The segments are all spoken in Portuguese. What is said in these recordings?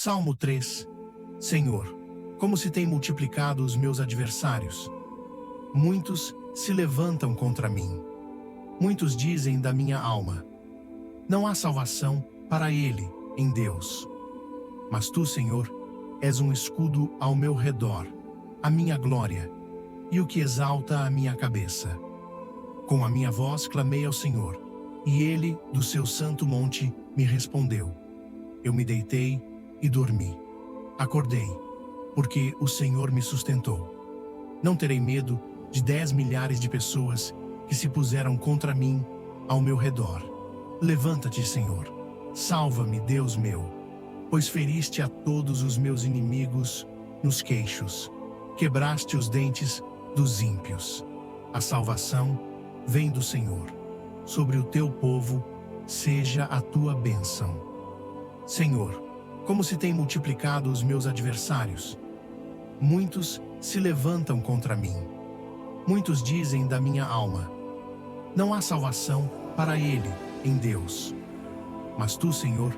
Salmo 3. Senhor, como se têm multiplicado os meus adversários. Muitos se levantam contra mim. Muitos dizem da minha alma: não há salvação para ele em Deus. Mas tu, Senhor, és um escudo ao meu redor, a minha glória, e o que exalta a minha cabeça. Com a minha voz clamei ao Senhor, e ele, do seu santo monte, me respondeu. Eu me deitei e dormi. Acordei, porque o Senhor me sustentou. Não terei medo de 10 milhares de pessoas que se puseram contra mim ao meu redor. Levanta-te, Senhor. Salva-me, Deus meu, pois feriste a todos os meus inimigos nos queixos. Quebraste os dentes dos ímpios. A salvação vem do Senhor. Sobre o teu povo seja a tua bênção. Senhor, como se têm multiplicado os meus adversários. Muitos se levantam contra mim. Muitos dizem da minha alma: não há salvação para ele em Deus. Mas tu, Senhor,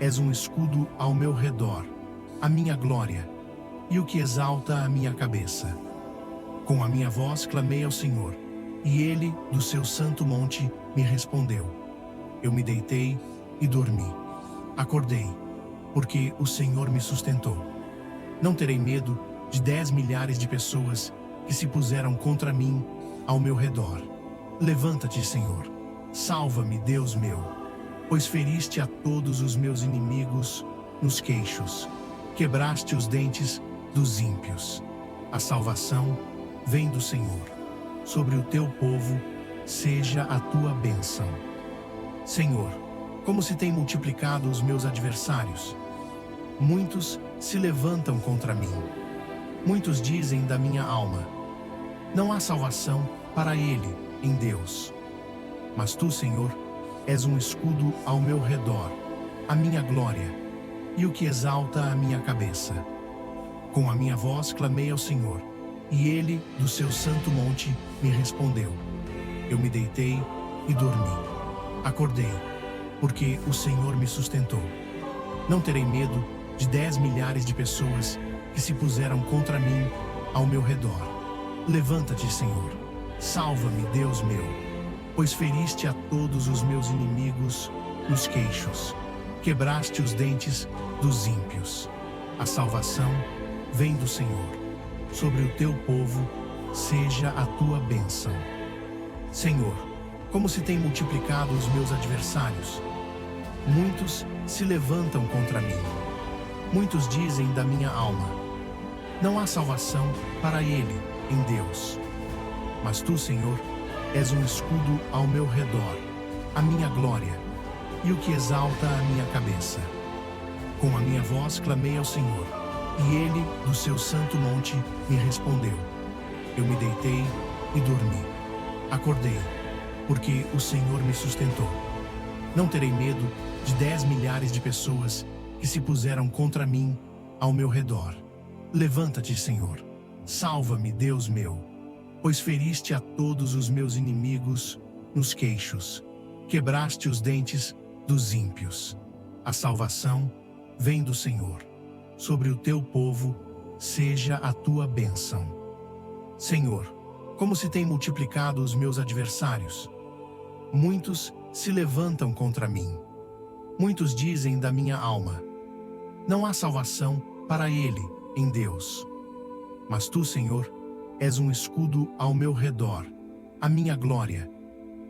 és um escudo ao meu redor, a minha glória, e o que exalta a minha cabeça. Com a minha voz clamei ao Senhor, e ele, do seu santo monte, me respondeu. Eu me deitei e dormi. Acordei, porque o Senhor me sustentou. Não terei medo de 10 milhares de pessoas que se puseram contra mim ao meu redor. Levanta-te, Senhor. Salva-me, Deus meu, pois feriste a todos os meus inimigos nos queixos. Quebraste os dentes dos ímpios. A salvação vem do Senhor. Sobre o teu povo seja a tua bênção. Senhor, como se têm multiplicado os meus adversários. Muitos se levantam contra mim. Muitos dizem da minha alma: não há salvação para ele em Deus. Mas tu, Senhor, és um escudo ao meu redor, a minha glória, e o que exalta a minha cabeça. Com a minha voz clamei ao Senhor, e ele, do seu santo monte, me respondeu. Eu me deitei e dormi. Acordei, porque o Senhor me sustentou. Não terei medo de 10 milhares de pessoas que se puseram contra mim ao meu redor. Levanta-te, Senhor. Salva-me, Deus meu, pois feriste a todos os meus inimigos nos queixos. Quebraste os dentes dos ímpios. A salvação vem do Senhor. Sobre o teu povo seja a tua bênção. Senhor, como se têm multiplicado os meus adversários. Muitos se levantam contra mim. Muitos dizem da minha alma: não há salvação para ele em Deus. Mas tu, Senhor, és um escudo ao meu redor, a minha glória, e o que exalta a minha cabeça. Com a minha voz clamei ao Senhor, e ele, do seu santo monte, me respondeu. Eu me deitei e dormi. Acordei, porque o Senhor me sustentou. Não terei medo de 10 milhares de pessoas que se puseram contra mim ao meu redor. Levanta-te, Senhor. Salva-me, Deus meu, pois feriste a todos os meus inimigos nos queixos. Quebraste os dentes dos ímpios. A salvação vem do Senhor. Sobre o teu povo seja a tua bênção. Senhor, como se têm multiplicado os meus adversários. Muitos se levantam contra mim. Muitos dizem da minha alma: não há salvação para ele em Deus. Mas tu, Senhor, és um escudo ao meu redor, a minha glória,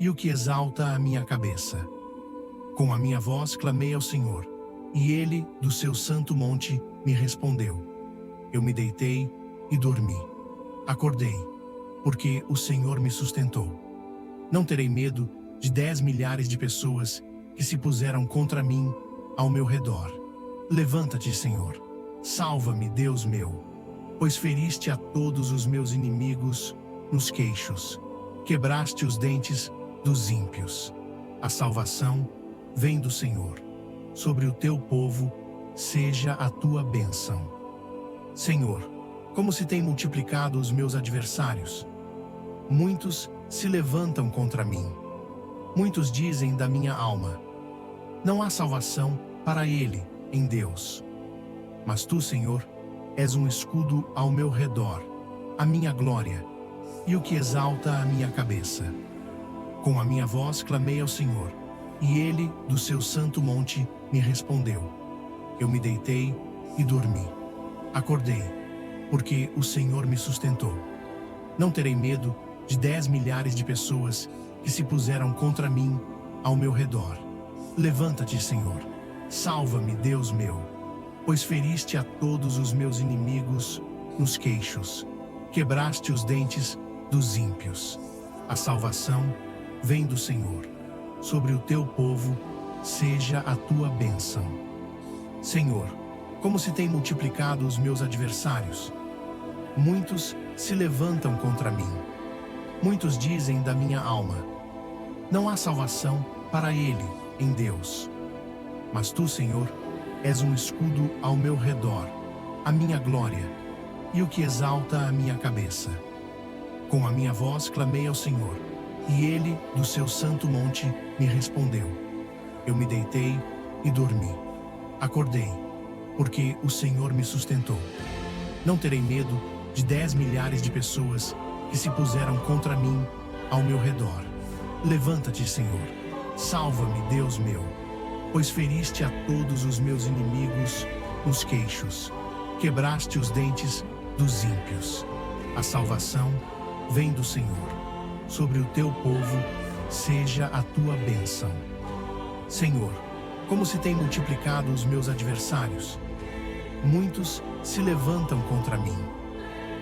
e o que exalta a minha cabeça. Com a minha voz clamei ao Senhor, e ele, do seu santo monte, me respondeu. Eu me deitei e dormi. Acordei, porque o Senhor me sustentou. Não terei medo de 10 milhares de pessoas que se puseram contra mim ao meu redor. Levanta-te, Senhor. Salva-me, Deus meu, pois feriste a todos os meus inimigos nos queixos. Quebraste os dentes dos ímpios. A salvação vem do Senhor. Sobre o teu povo seja a tua bênção. Senhor, como se têm multiplicado os meus adversários. Muitos se levantam contra mim. Muitos dizem da minha alma: não há salvação para ele em Deus. Mas tu, Senhor, és um escudo ao meu redor, a minha glória, e o que exalta a minha cabeça. Com a minha voz clamei ao Senhor, e ele, do seu santo monte, me respondeu. Eu me deitei e dormi. Acordei, porque o Senhor me sustentou. Não terei medo de 10 milhares de pessoas que se puseram contra mim ao meu redor. Levanta-te, Senhor. Salva-me, Deus meu, pois feriste a todos os meus inimigos nos queixos. Quebraste os dentes dos ímpios. A salvação vem do Senhor. Sobre o teu povo seja a tua bênção. Senhor, como se têm multiplicado os meus adversários. Muitos se levantam contra mim. Muitos dizem da minha alma: não há salvação para ele em Deus. Mas tu, Senhor, és um escudo ao meu redor, a minha glória, e o que exalta a minha cabeça. Com a minha voz clamei ao Senhor, e ele, do seu santo monte, me respondeu. Eu me deitei e dormi. Acordei, porque o Senhor me sustentou. Não terei medo de 10 milhares de pessoas que se puseram contra mim ao meu redor. Levanta-te, Senhor. Salva-me, Deus meu, pois feriste a todos os meus inimigos nos queixos. Quebraste os dentes dos ímpios. A salvação vem do Senhor. Sobre o teu povo seja a tua bênção. Senhor, como se têm multiplicado os meus adversários. Muitos se levantam contra mim.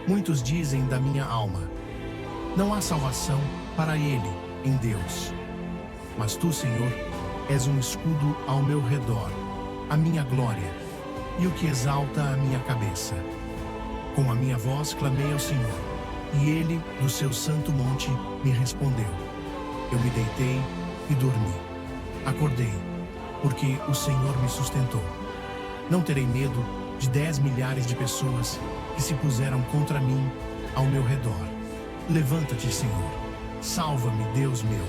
Muitos dizem da minha alma: não há salvação para ele em Deus. Mas tu, Senhor, és um escudo ao meu redor, a minha glória, e o que exalta a minha cabeça. Com a minha voz clamei ao Senhor, e ele, do seu santo monte, me respondeu. Eu me deitei e dormi. Acordei, porque o Senhor me sustentou. Não terei medo de 10 milhares de pessoas que se puseram contra mim ao meu redor. Levanta-te, Senhor. Salva-me, Deus meu,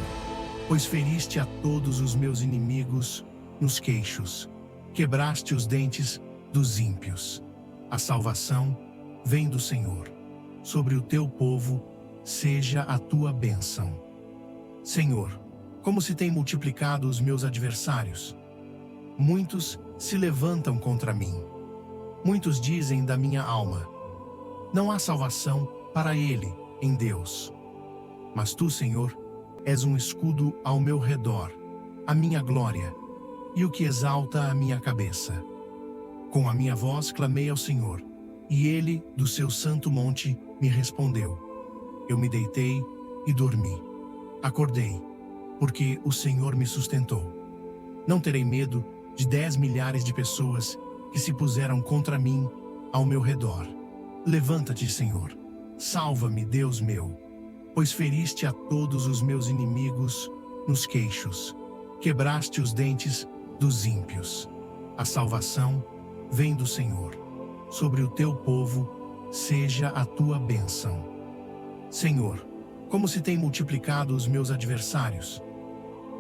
pois feriste a todos os meus inimigos nos queixos. Quebraste os dentes dos ímpios. A salvação vem do Senhor. Sobre o teu povo seja a tua bênção. Senhor, como se têm multiplicado os meus adversários. Muitos se levantam contra mim. Muitos dizem da minha alma: não há salvação para ele em Deus. Mas tu, Senhor, és um escudo ao meu redor, a minha glória, e o que exalta a minha cabeça. Com a minha voz clamei ao Senhor, e ele, do seu santo monte, me respondeu. Eu me deitei e dormi. Acordei, porque o Senhor me sustentou. Não terei medo de 10 milhares de pessoas que se puseram contra mim ao meu redor. Levanta-te, Senhor. Salva-me, Deus meu, pois feriste a todos os meus inimigos nos queixos. Quebraste os dentes dos ímpios. A salvação vem do Senhor. Sobre o teu povo seja a tua bênção. Senhor, como se têm multiplicado os meus adversários.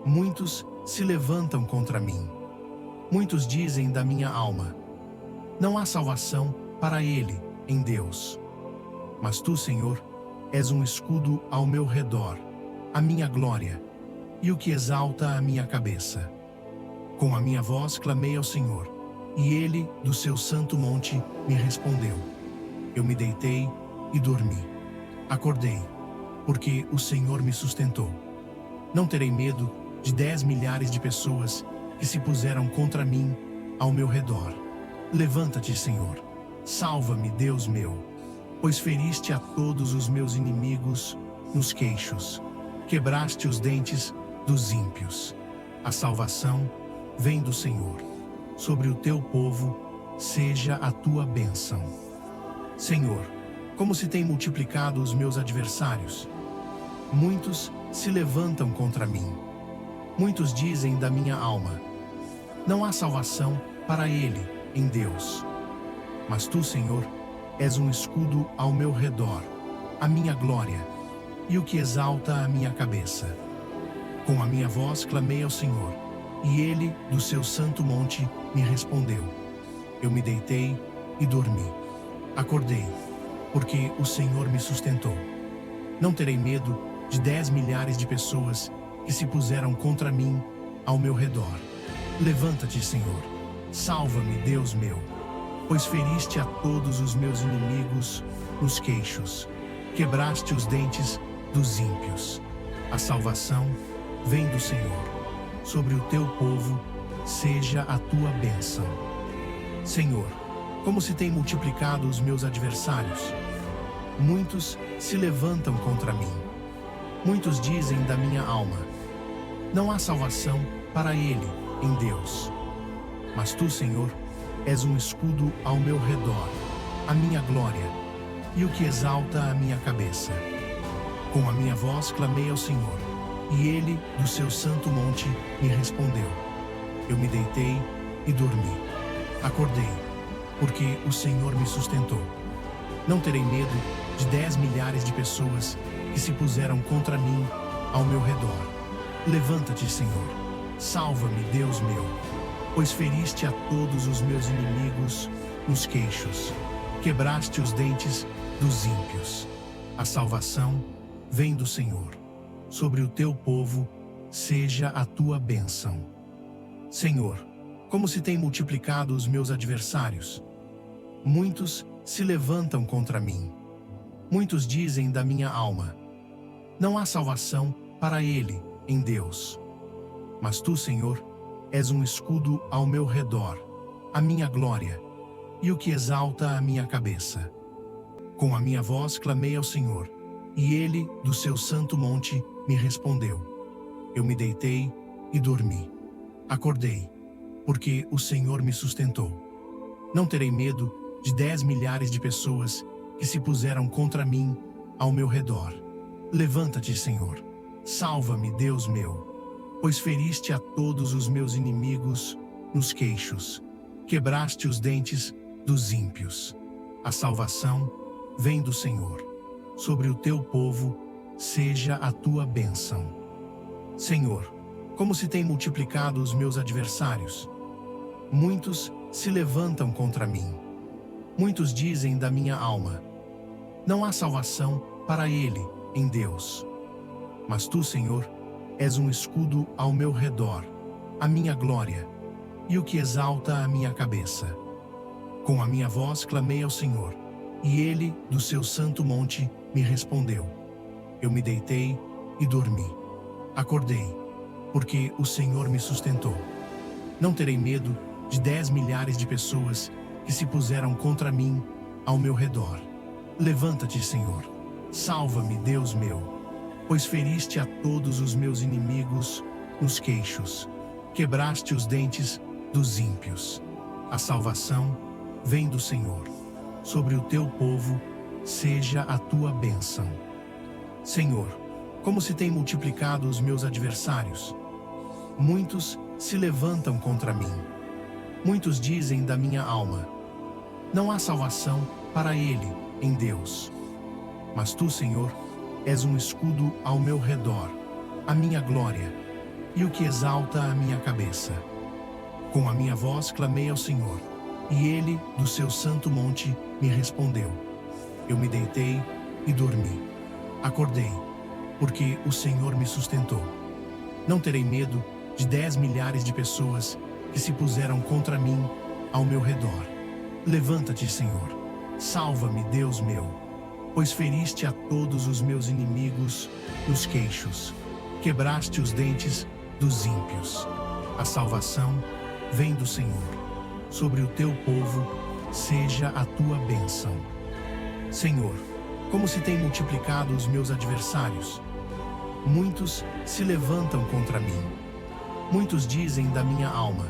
Muitos se levantam contra mim. Muitos dizem da minha alma: não há salvação para ele em Deus. Mas tu, Senhor, és um escudo ao meu redor, a minha glória, e o que exalta a minha cabeça. Com a minha voz clamei ao Senhor, e ele, do seu santo monte, me respondeu. Eu me deitei e dormi. Acordei, porque o Senhor me sustentou. Não terei medo de 10 milhares de pessoas que se puseram contra mim ao meu redor. Levanta-te, Senhor. Salva-me, Deus meu, pois feriste a todos os meus inimigos nos queixos. Quebraste os dentes dos ímpios. A salvação vem do Senhor. Sobre o teu povo seja a tua bênção. Senhor, como se têm multiplicado os meus adversários. Muitos se levantam contra mim. Muitos dizem da minha alma: não há salvação para ele em Deus. Mas tu, Senhor, és um escudo ao meu redor, a minha glória, e o que exalta a minha cabeça. Com a minha voz clamei ao Senhor, e ele, do seu santo monte, me respondeu. Eu me deitei e dormi. Acordei, porque o Senhor me sustentou. Não terei medo de 10 milhares de pessoas que se puseram contra mim ao meu redor. Levanta-te, Senhor. Salva-me, Deus meu, pois feriste a todos os meus inimigos nos queixos. Quebraste os dentes dos ímpios. A salvação vem do Senhor. Sobre o teu povo seja a tua bênção. Senhor, como se têm multiplicado os meus adversários. Muitos se levantam contra mim. Muitos dizem da minha alma: não há salvação para ele em Deus. Mas tu, Senhor, és um escudo ao meu redor, a minha glória, e o que exalta a minha cabeça. Com a minha voz clamei ao Senhor, e ele, do seu santo monte, me respondeu. Eu me deitei e dormi. Acordei, porque o Senhor me sustentou. Não terei medo de 10 milhares de pessoas que se puseram contra mim ao meu redor. Levanta-te, Senhor. Salva-me, Deus meu, pois feriste a todos os meus inimigos nos queixos. Quebraste os dentes dos ímpios. A salvação vem do Senhor. Sobre o teu povo seja a tua bênção. Senhor, como se têm multiplicado os meus adversários. Muitos se levantam contra mim. Muitos dizem da minha alma: não há salvação para ele em Deus. Mas tu, Senhor, és um escudo ao meu redor, a minha glória, e o que exalta a minha cabeça. Com a minha voz clamei ao Senhor, e ele, do seu santo monte, me respondeu. Eu me deitei e dormi. Acordei, porque o Senhor me sustentou. Não terei medo de 10 milhares de pessoas que se puseram contra mim ao meu redor. Levanta-te, Senhor. Salva-me, Deus meu, pois feriste a todos os meus inimigos nos queixos. Quebraste os dentes dos ímpios. A salvação vem do Senhor. Sobre o teu povo seja a tua bênção. Senhor, como se têm multiplicado os meus adversários. Muitos se levantam contra mim. Muitos dizem da minha alma: não há salvação para ele em Deus. Mas tu, Senhor, és um escudo ao meu redor, a minha glória, e o que exalta a minha cabeça. Com a minha voz clamei ao Senhor, e ele, do seu santo monte, me respondeu. Eu me deitei e dormi. Acordei, porque o Senhor me sustentou. Não terei medo de 10 milhares de pessoas que se puseram contra mim ao meu redor. Levanta-te, Senhor. Salva-me, Deus meu, pois feriste a todos os meus inimigos nos queixos. Quebraste os dentes dos ímpios. A salvação vem do Senhor. Sobre o teu povo seja a tua bênção. Senhor, como se têm multiplicado os meus adversários. Muitos se levantam contra mim. Muitos dizem da minha alma: não há salvação para ele em Deus. Mas tu, Senhor, és um escudo ao meu redor, a minha glória, e o que exalta a minha cabeça. Com a minha voz clamei ao Senhor, e ele, do seu santo monte, me respondeu. Eu me deitei e dormi. Acordei, porque o Senhor me sustentou. Não terei medo de 10 milhares de pessoas que se puseram contra mim ao meu redor. Levanta-te, Senhor. Salva-me, Deus meu, pois feriste a todos os meus inimigos nos queixos. Quebraste os dentes dos ímpios. A salvação vem do Senhor. Sobre o teu povo seja a tua bênção. Senhor, como se têm multiplicado os meus adversários. Muitos se levantam contra mim. Muitos dizem da minha alma: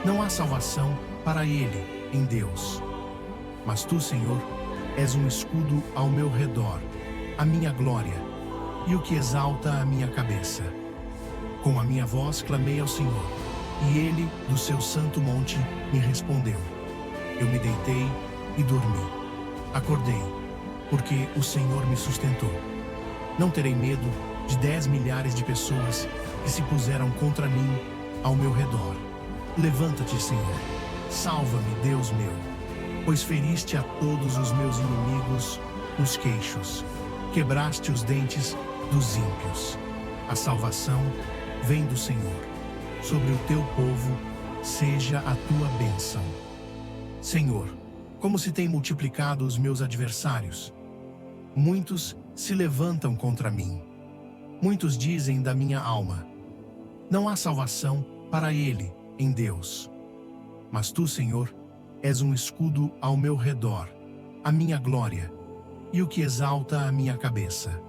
não há salvação para ele em Deus. Mas tu, Senhor, és um escudo ao meu redor, a minha glória, e o que exalta a minha cabeça. Com a minha voz clamei ao Senhor, e ele, do seu santo monte, me respondeu. Eu me deitei e dormi. Acordei, porque o Senhor me sustentou. Não terei medo de 10 milhares de pessoas que se puseram contra mim ao meu redor. Levanta-te, Senhor. Salva-me, Deus meu, pois feriste a todos os meus inimigos nos queixos, quebraste os dentes dos ímpios. A salvação vem do Senhor. Sobre o teu povo seja a tua bênção. Senhor, como se têm multiplicado os meus adversários. Muitos se levantam contra mim. Muitos dizem da minha alma: não há salvação para ele em Deus. Mas tu, Senhor, és um escudo ao meu redor, a minha glória, e o que exalta a minha cabeça.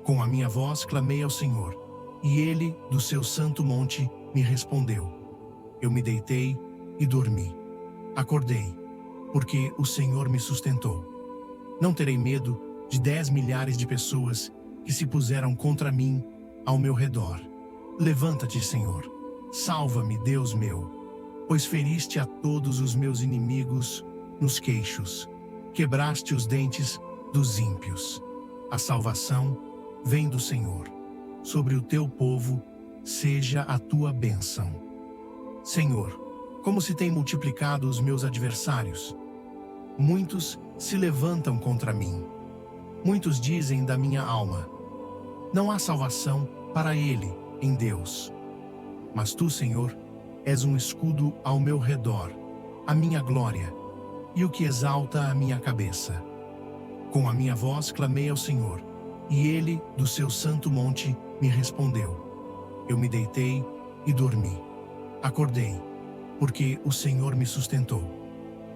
Com a minha voz clamei ao Senhor, e ele, do seu santo monte, me respondeu. Eu me deitei e dormi. Acordei, porque o Senhor me sustentou. Não terei medo de 10 milhares de pessoas que se puseram contra mim ao meu redor. Levanta-te, Senhor. Salva-me, Deus meu, pois feriste a todos os meus inimigos nos queixos. Quebraste os dentes dos ímpios. A salvação vem do Senhor. Sobre o teu povo seja a tua bênção. Senhor, como se têm multiplicado os meus adversários. Muitos se levantam contra mim. Muitos dizem da minha alma: não há salvação para ele em Deus. Mas tu, Senhor, és um escudo ao meu redor, a minha glória, e o que exalta a minha cabeça. Com a minha voz clamei ao Senhor, e ele, do seu santo monte, me respondeu. Eu me deitei e dormi. Acordei, porque o Senhor me sustentou.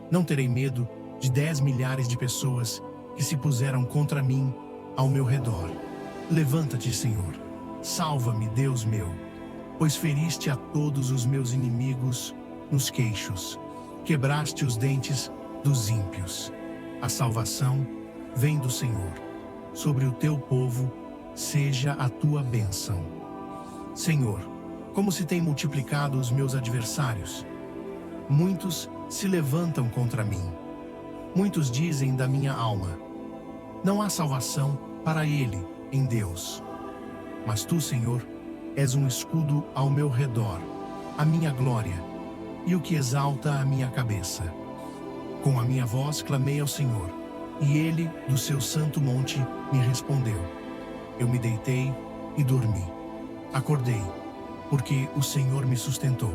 Não terei medo de 10 milhares de pessoas que se puseram contra mim ao meu redor. Levanta-te, Senhor. Salva-me, Deus meu, pois feriste a todos os meus inimigos nos queixos. Quebraste os dentes dos ímpios. A salvação vem do Senhor. Sobre o teu povo seja a tua bênção. Senhor, como se têm multiplicado os meus adversários. Muitos se levantam contra mim. Muitos dizem da minha alma: não há salvação para ele em Deus. Mas tu, Senhor, és um escudo ao meu redor, a minha glória, e o que exalta a minha cabeça. Com a minha voz clamei ao Senhor, e ele, do seu santo monte, me respondeu. Eu me deitei e dormi. Acordei, porque o Senhor me sustentou.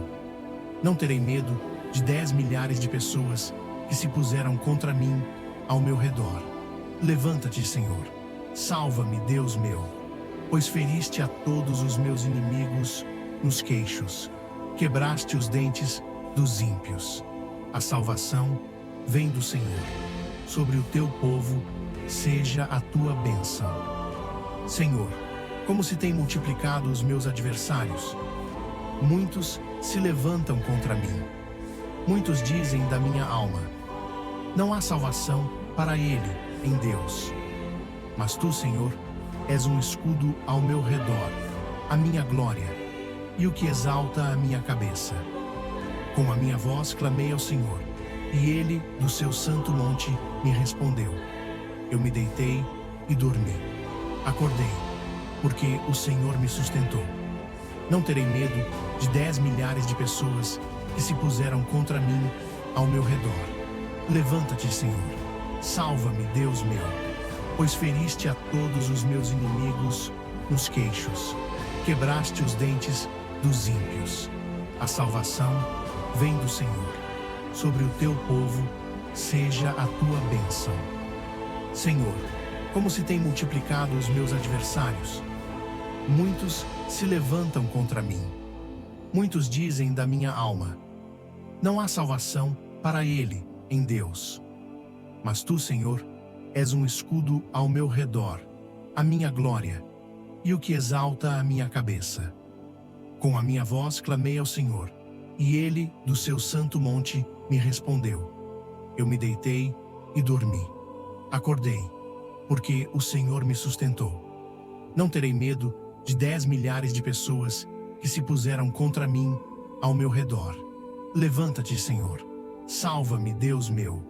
Não terei medo de 10 milhares de pessoas que se puseram contra mim ao meu redor. Levanta-te, Senhor. Salva-me, Deus meu, pois feriste a todos os meus inimigos nos queixos. Quebraste os dentes dos ímpios. A salvação vem do Senhor. Sobre o teu povo seja a tua bênção. Senhor, como se têm multiplicado os meus adversários. Muitos se levantam contra mim. Muitos dizem da minha alma: não há salvação para ele em Deus. Mas tu, Senhor, és um escudo ao meu redor, a minha glória, e o que exalta a minha cabeça. Com a minha voz clamei ao Senhor, e ele, do seu santo monte, me respondeu. Eu me deitei e dormi. Acordei, porque o Senhor me sustentou. Não terei medo de 10 milhares de pessoas que se puseram contra mim ao meu redor. Levanta-te, Senhor. Salva-me, Deus meu, pois feriste a todos os meus inimigos nos queixos. Quebraste os dentes dos ímpios. A salvação vem do Senhor. Sobre o teu povo seja a tua bênção. Senhor, como se têm multiplicado os meus adversários. Muitos se levantam contra mim. Muitos dizem da minha alma: não há salvação para ele em Deus. Mas tu, Senhor, és um escudo ao meu redor, a minha glória, e o que exalta a minha cabeça. Com a minha voz clamei ao Senhor, e ele, do seu santo monte, me respondeu. Eu me deitei e dormi. Acordei, porque o Senhor me sustentou. Não terei medo de 10 milhares de pessoas que se puseram contra mim ao meu redor. Levanta-te, Senhor. Salva-me, Deus meu,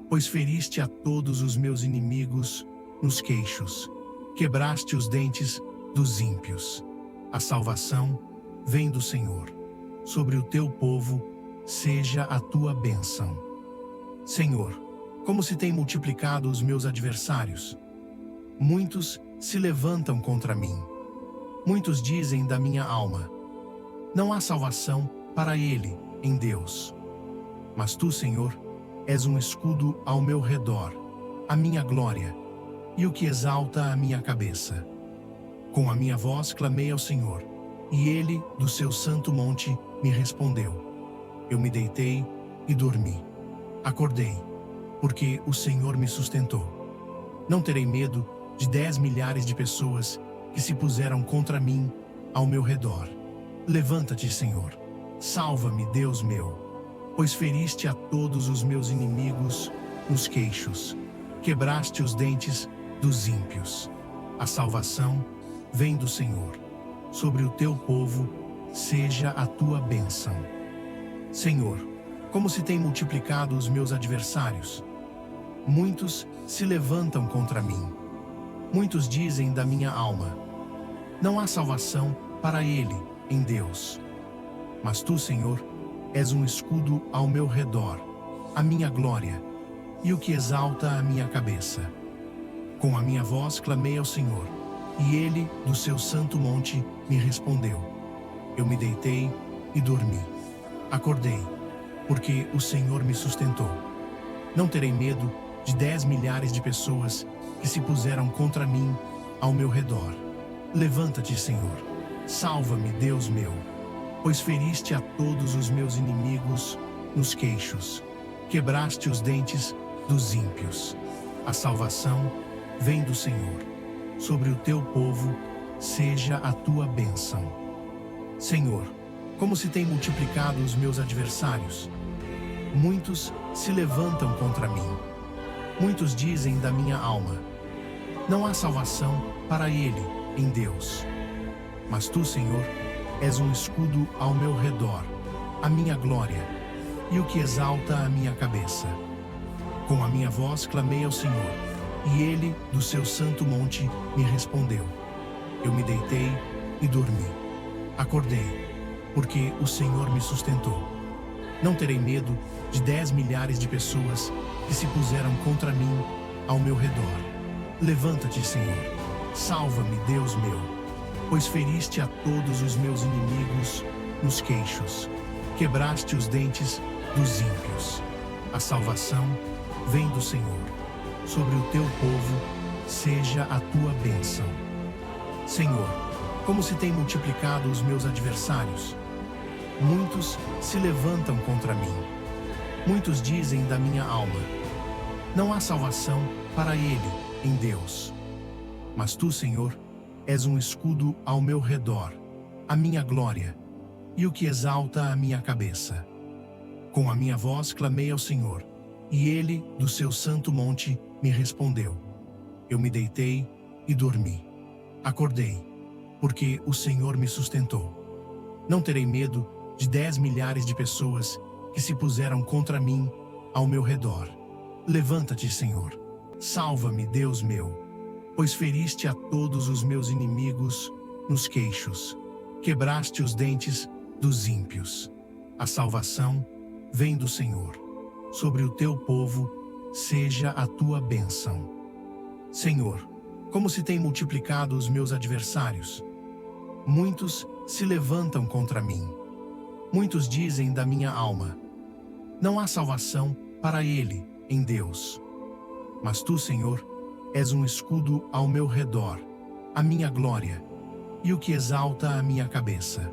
pois feriste a todos os meus inimigos nos queixos. Quebraste os dentes dos ímpios. A salvação vem do Senhor. Sobre o teu povo seja a tua bênção. Senhor, como se têm multiplicado os meus adversários. Muitos se levantam contra mim. Muitos dizem da minha alma: não há salvação para ele em Deus. Mas tu, Senhor, és um escudo ao meu redor, a minha glória, e o que exalta a minha cabeça. Com a minha voz clamei ao Senhor, e ele, do seu santo monte, me respondeu. Eu me deitei e dormi. Acordei, porque o Senhor me sustentou. Não terei medo de 10 milhares de pessoas que se puseram contra mim ao meu redor. Levanta-te, Senhor. Salva-me, Deus meu, pois feriste a todos os meus inimigos nos queixos. Quebraste os dentes dos ímpios. A salvação vem do Senhor. Sobre o teu povo seja a tua bênção. Senhor, como se têm multiplicado os meus adversários. Muitos se levantam contra mim. Muitos dizem da minha alma: não há salvação para ele em Deus. Mas tu, Senhor, és um escudo ao meu redor, a minha glória, e o que exalta a minha cabeça. Com a minha voz clamei ao Senhor, e ele, do seu santo monte, me respondeu. Eu me deitei e dormi. Acordei, porque o Senhor me sustentou. Não terei medo de 10 milhares de pessoas que se puseram contra mim ao meu redor. Levanta-te, Senhor. Salva-me, Deus meu, pois feriste a todos os meus inimigos nos queixos. Quebraste os dentes dos ímpios. A salvação vem do Senhor. Sobre o teu povo seja a tua bênção. Senhor, como se têm multiplicado os meus adversários. Muitos se levantam contra mim. Muitos dizem da minha alma: não há salvação para ele em Deus. Mas tu, Senhor, és um escudo ao meu redor, a minha glória, e o que exalta a minha cabeça. Com a minha voz clamei ao Senhor, e ele, do seu santo monte, me respondeu. Eu me deitei e dormi. Acordei, porque o Senhor me sustentou. Não terei medo de 10 milhares de pessoas que se puseram contra mim ao meu redor. Levanta-te, Senhor. Salva-me, Deus meu, pois feriste a todos os meus inimigos nos queixos. Quebraste os dentes dos ímpios. A salvação vem do Senhor. Sobre o teu povo seja a tua bênção. Senhor, como se têm multiplicado os meus adversários. Muitos se levantam contra mim. Muitos dizem da minha alma: não há salvação para ele em Deus. Mas tu, Senhor, és um escudo ao meu redor, a minha glória, e o que exalta a minha cabeça. Com a minha voz clamei ao Senhor, e ele, do seu santo monte, me respondeu. Eu me deitei e dormi. Acordei, porque o Senhor me sustentou. Não terei medo de 10 milhares de pessoas que se puseram contra mim ao meu redor. Levanta-te, Senhor. Salva-me, Deus meu, pois feriste a todos os meus inimigos nos queixos. Quebraste os dentes dos ímpios. A salvação vem do Senhor. Sobre o teu povo seja a tua bênção. Senhor, como se têm multiplicado os meus adversários. Muitos se levantam contra mim. Muitos dizem da minha alma: não há salvação para ele em Deus. Mas tu, Senhor, és um escudo ao meu redor, a minha glória, e o que exalta a minha cabeça.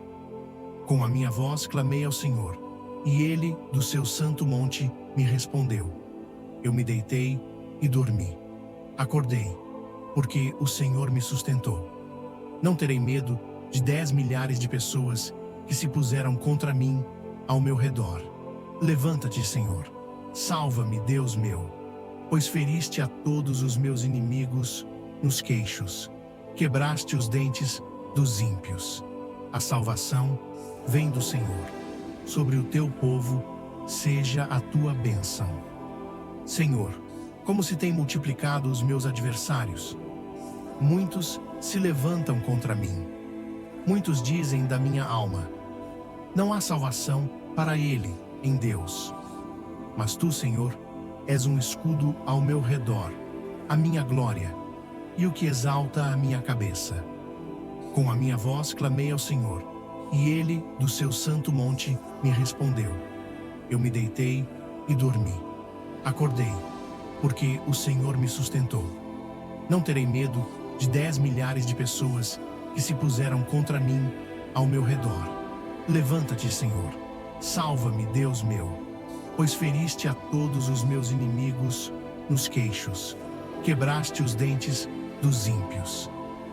Com a minha voz clamei ao Senhor, e ele, do seu santo monte, me respondeu. Eu me deitei e dormi. Acordei, porque o Senhor me sustentou. Não terei medo de 10 milhares de pessoas que se puseram contra mim ao meu redor. Levanta-te, Senhor. Salva-me, Deus meu, pois feriste a todos os meus inimigos nos queixos. Quebraste os dentes dos ímpios. A salvação vem do Senhor. Sobre o teu povo seja a tua bênção. Senhor, como se têm multiplicado os meus adversários. Muitos se levantam contra mim. Muitos dizem da minha alma: não há salvação para ele em Deus. Mas tu, Senhor, és um escudo ao meu redor, a minha glória, e o que exalta a minha cabeça. Com a minha voz clamei ao Senhor, e Ele, do seu santo monte, me respondeu. Eu me deitei e dormi. Acordei, porque o Senhor me sustentou. Não terei medo de 10 milhares de pessoas que se puseram contra mim ao meu redor. Levanta-te, Senhor. Salva-me, Deus meu, pois feriste a todos os meus inimigos nos queixos. Quebraste os dentes dos ímpios.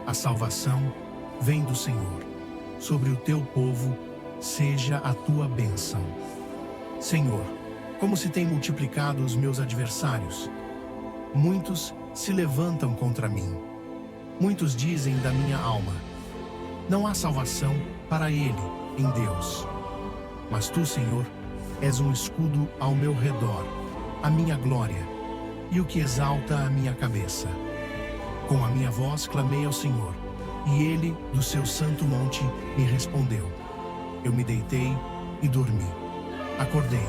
A salvação vem do Senhor. Sobre o teu povo seja a tua bênção. Senhor, como se têm multiplicado os meus adversários. Muitos se levantam contra mim. Muitos dizem da minha alma: não há salvação para ele em Deus. Mas tu, Senhor, és um escudo ao meu redor, a minha glória, e o que exalta a minha cabeça. Com a minha voz clamei ao Senhor, e Ele, do seu santo monte, me respondeu. Eu me deitei e dormi. Acordei,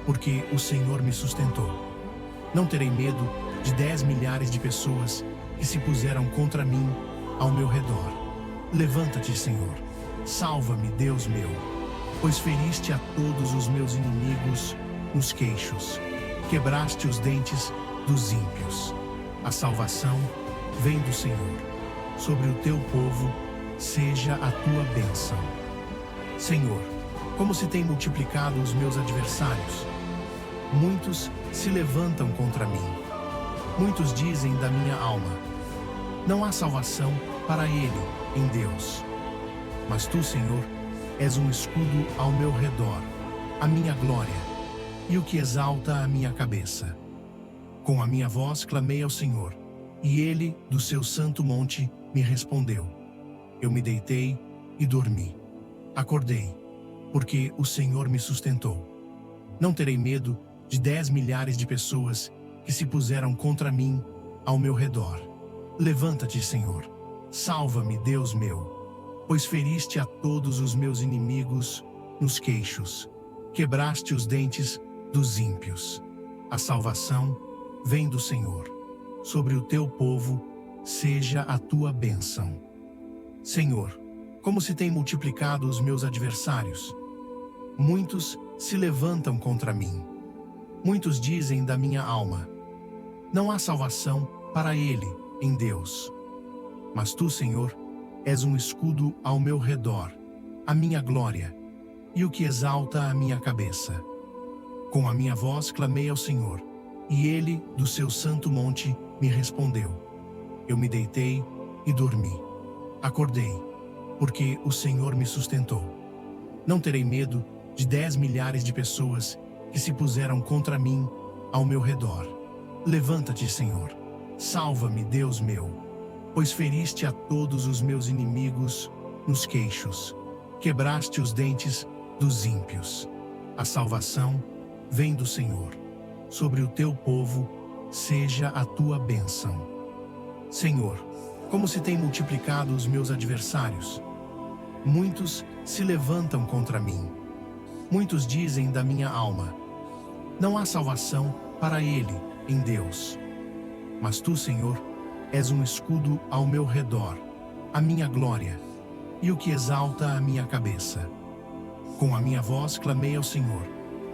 porque o Senhor me sustentou. Não terei medo de 10 milhares de pessoas que se puseram contra mim ao meu redor. Levanta-te, Senhor. Salva-me, Deus meu, pois feriste a todos os meus inimigos nos queixos. Quebraste os dentes dos ímpios. A salvação vem do Senhor. Sobre o teu povo seja a tua bênção. Senhor, como se têm multiplicado os meus adversários. Muitos se levantam contra mim. Muitos dizem da minha alma: não há salvação para ele em Deus. Mas tu, Senhor, és um escudo ao meu redor, a minha glória, e o que exalta a minha cabeça. Com a minha voz clamei ao Senhor, e Ele, do seu santo monte, me respondeu. Eu me deitei e dormi. Acordei, porque o Senhor me sustentou. Não terei medo de 10 milhares de pessoas que se puseram contra mim ao meu redor. Levanta-te, Senhor. Salva-me, Deus meu, pois feriste a todos os meus inimigos nos queixos. Quebraste os dentes dos ímpios. A salvação vem do Senhor. Sobre o teu povo seja a tua bênção. Senhor, como se têm multiplicado os meus adversários. Muitos se levantam contra mim. Muitos dizem da minha alma: não há salvação para ele em Deus. Mas tu, Senhor, és um escudo ao meu redor, a minha glória, e o que exalta a minha cabeça. Com a minha voz clamei ao Senhor, e Ele, do seu santo monte, me respondeu. Eu me deitei e dormi. Acordei, porque o Senhor me sustentou. Não terei medo de 10 milhares de pessoas que se puseram contra mim ao meu redor. Levanta-te, Senhor. Salva-me, Deus meu, pois feriste a todos os meus inimigos nos queixos. Quebraste os dentes dos ímpios. A salvação vem do Senhor. Sobre o teu povo seja a tua bênção. Senhor, como se têm multiplicado os meus adversários. Muitos se levantam contra mim. Muitos dizem da minha alma: não há salvação para ele em Deus. Mas tu, Senhor, és um escudo ao meu redor, a minha glória, e o que exalta a minha cabeça. Com a minha voz clamei ao Senhor,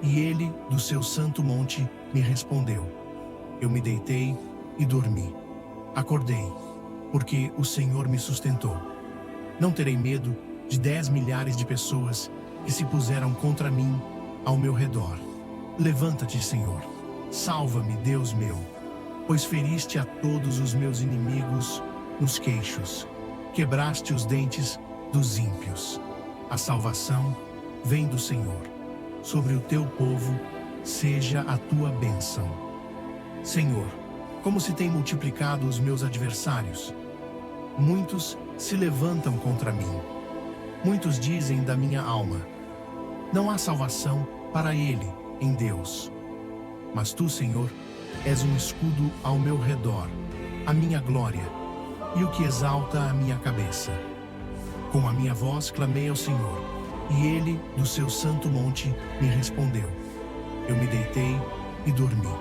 e Ele, do seu santo monte, me respondeu. Eu me deitei e dormi. Acordei, porque o Senhor me sustentou. Não terei medo de 10 milhares de pessoas que se puseram contra mim ao meu redor. Levanta-te, Senhor. Salva-me, Deus meu, pois feriste a todos os meus inimigos nos queixos. Quebraste os dentes dos ímpios. A salvação vem do Senhor. Sobre o teu povo seja a tua bênção. Senhor, como se têm multiplicado os meus adversários. Muitos se levantam contra mim. Muitos dizem da minha alma: não há salvação para ele em Deus. Mas tu, Senhor, és um escudo ao meu redor, a minha glória, e o que exalta a minha cabeça. Com a minha voz clamei ao Senhor, e Ele, do seu santo monte, me respondeu. Eu me deitei e dormi.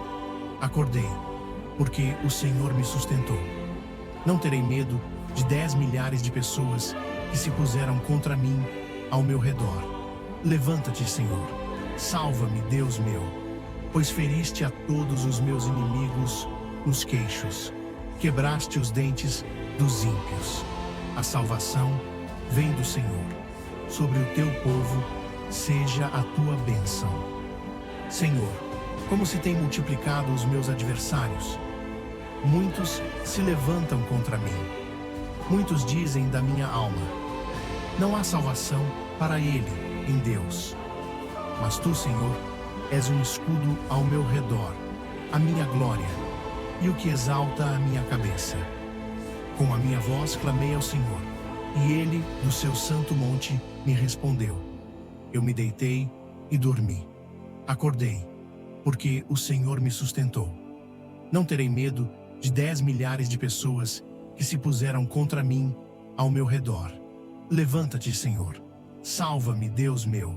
Acordei, porque o Senhor me sustentou. Não terei medo de 10 milhares de pessoas que se puseram contra mim ao meu redor. Levanta-te, Senhor. Salva-me, Deus meu, pois feriste a todos os meus inimigos nos queixos. Quebraste os dentes dos ímpios. A salvação vem do Senhor. Sobre o teu povo seja a tua bênção. Senhor, como se têm multiplicado os meus adversários. Muitos se levantam contra mim. Muitos dizem da minha alma: não há salvação para ele em Deus. Mas tu, Senhor, és um escudo ao meu redor, a minha glória, e o que exalta a minha cabeça. Com a minha voz clamei ao Senhor, e ele, do seu santo monte, me respondeu. Eu me deitei e dormi. Acordei, porque o Senhor me sustentou. Não terei medo de 10 milhares de pessoas que se puseram contra mim ao meu redor. Levanta-te, Senhor. Salva-me, Deus meu,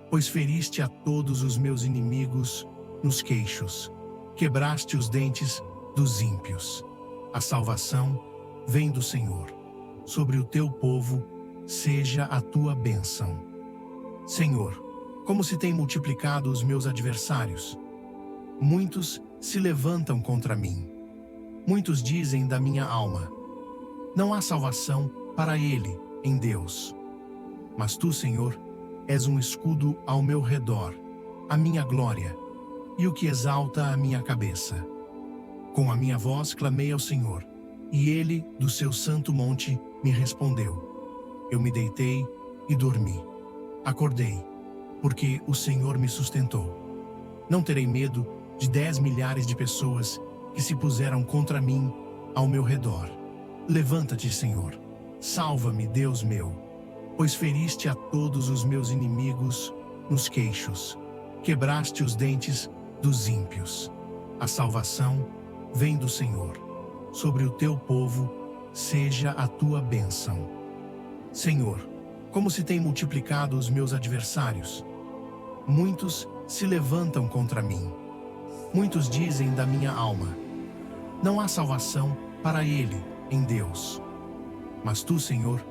pois feriste a todos os meus inimigos nos queixos. Quebraste os dentes dos ímpios. A salvação vem do Senhor. Sobre o teu povo seja a tua bênção. Senhor, como se têm multiplicado os meus adversários. Muitos se levantam contra mim. Muitos dizem da minha alma: não há salvação para ele em Deus. Mas tu, Senhor, és um escudo ao meu redor, a minha glória, e o que exalta a minha cabeça. Com a minha voz clamei ao Senhor, e ele, do seu santo monte, me respondeu. Eu me deitei e dormi. Acordei, porque o Senhor me sustentou. Não terei medo de 10 milhares de pessoas que se puseram contra mim ao meu redor. Levanta-te, Senhor. Salva-me, Deus meu, pois feriste a todos os meus inimigos nos queixos. Quebraste os dentes dos ímpios. A salvação vem do Senhor. Sobre o teu povo seja a tua bênção. Senhor, como se têm multiplicado os meus adversários. Muitos se levantam contra mim. Muitos dizem da minha alma: não há salvação para ele em Deus. Mas tu, Senhor,